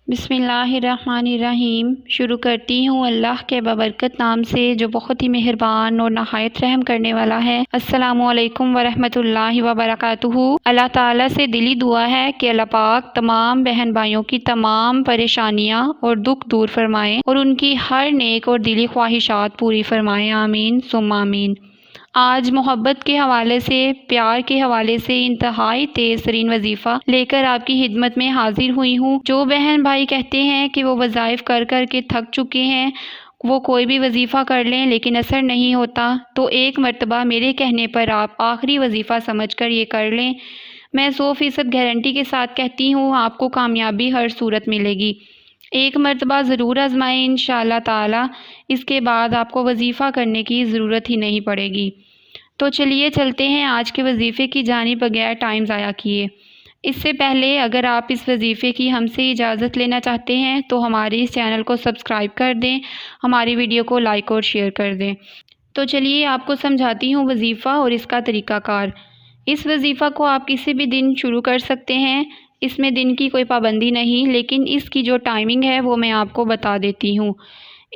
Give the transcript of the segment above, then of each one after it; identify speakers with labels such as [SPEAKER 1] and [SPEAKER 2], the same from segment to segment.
[SPEAKER 1] بسم اللہ الرحمن الرحیم۔ شروع کرتی ہوں اللہ کے بابرکت نام سے جو بہت ہی مہربان اور نہایت رحم کرنے والا ہے۔ السلام علیکم ورحمۃ اللہ وبرکاتہ۔ اللہ تعالیٰ سے دلی دعا ہے کہ اللہ پاک تمام بہن بھائیوں کی تمام پریشانیاں اور دکھ دور فرمائیں اور ان کی ہر نیک اور دلی خواہشات پوری فرمائیں، آمین ثم آمین۔ آج محبت کے حوالے سے، پیار کے حوالے سے انتہائی تیز ترین وظیفہ لے کر آپ کی خدمت میں حاضر ہوئی ہوں۔ جو بہن بھائی کہتے ہیں کہ وہ وظائف کر کر کے تھک چکے ہیں، وہ کوئی بھی وظیفہ کر لیں لیکن اثر نہیں ہوتا، تو ایک مرتبہ میرے کہنے پر آپ آخری وظیفہ سمجھ کر یہ کر لیں۔ میں 100% گارنٹی کے ساتھ کہتی ہوں آپ کو کامیابی ہر صورت ملے گی۔ ایک مرتبہ ضرور آزمائیں انشاءاللہ تعالی، اس کے بعد آپ کو وظیفہ کرنے کی ضرورت ہی نہیں پڑے گی۔ تو چلیے چلتے ہیں آج کے وظیفے کی جانب بغیر ٹائم ضائع کیے۔ اس سے پہلے اگر آپ اس وظیفے کی ہم سے اجازت لینا چاہتے ہیں تو ہمارے اس چینل کو سبسکرائب کر دیں، ہماری ویڈیو کو لائک اور شیئر کر دیں۔ تو چلیے آپ کو سمجھاتی ہوں وظیفہ اور اس کا طریقہ کار۔ اس وظیفہ کو آپ کسی بھی دن شروع کر سکتے ہیں، اس میں دن کی کوئی پابندی نہیں، لیکن اس کی جو ٹائمنگ ہے وہ میں آپ کو بتا دیتی ہوں۔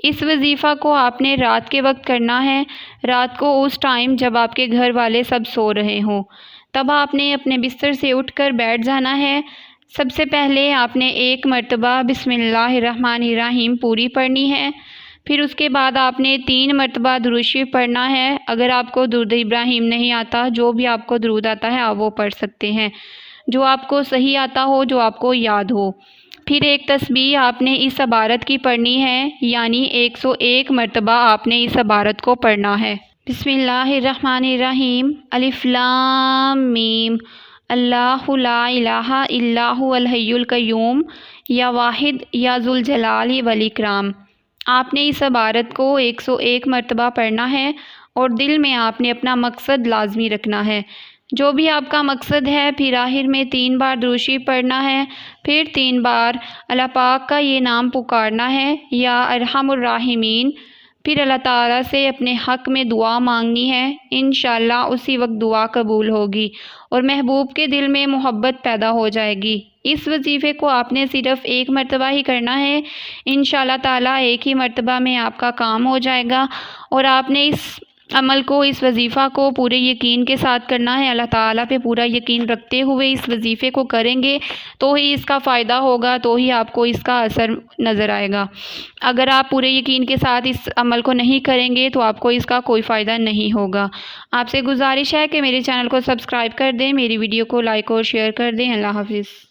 [SPEAKER 1] اس وظیفہ کو آپ نے رات کے وقت کرنا ہے، رات کو اس ٹائم جب آپ کے گھر والے سب سو رہے ہوں، تب آپ نے اپنے بستر سے اٹھ کر بیٹھ جانا ہے۔ سب سے پہلے آپ نے ایک مرتبہ بسم اللہ الرحمن الرحیم پوری پڑھنی ہے، پھر اس کے بعد آپ نے 3 مرتبہ درود شریف پڑھنا ہے۔ اگر آپ کو درود ابراہیم نہیں آتا، جو بھی آپ کو درود آتا ہے آپ وہ پڑھ سکتے ہیں، جو آپ کو صحیح آتا ہو، جو آپ کو یاد ہو۔ پھر ایک تسبیح آپ نے اس عبارت کی پڑھنی ہے، یعنی 101 مرتبہ آپ نے اس عبارت کو پڑھنا ہے۔ بسم اللہ الرحمن الرحیم، الف لام میم، اللہ لا الہ الا هو الحی القیوم، یا واحد یا ذوالجلال والاکرام۔ آپ نے اس عبارت کو 101 مرتبہ پڑھنا ہے اور دل میں آپ نے اپنا مقصد لازمی رکھنا ہے، جو بھی آپ کا مقصد ہے۔ پھر آخر میں 3 بار درود شریف پڑھنا ہے، پھر 3 بار اللہ پاک کا یہ نام پکارنا ہے، یا ارحم الراحمین۔ پھر اللہ تعالیٰ سے اپنے حق میں دعا مانگنی ہے، انشاءاللہ اسی وقت دعا قبول ہوگی اور محبوب کے دل میں محبت پیدا ہو جائے گی۔ اس وظیفے کو آپ نے صرف ایک مرتبہ ہی کرنا ہے، انشاءاللہ تعالیٰ ایک ہی مرتبہ میں آپ کا کام ہو جائے گا، اور آپ نے اس عمل کو، اس وظیفہ کو پورے یقین کے ساتھ کرنا ہے۔ اللہ تعالیٰ پہ پورا یقین رکھتے ہوئے اس وظیفے کو کریں گے تو ہی اس کا فائدہ ہوگا، تو ہی آپ کو اس کا اثر نظر آئے گا۔ اگر آپ پورے یقین کے ساتھ اس عمل کو نہیں کریں گے تو آپ کو اس کا کوئی فائدہ نہیں ہوگا۔ آپ سے گزارش ہے کہ میرے چینل کو سبسکرائب کر دیں، میری ویڈیو کو لائک اور شیئر کر دیں۔ اللہ حافظ۔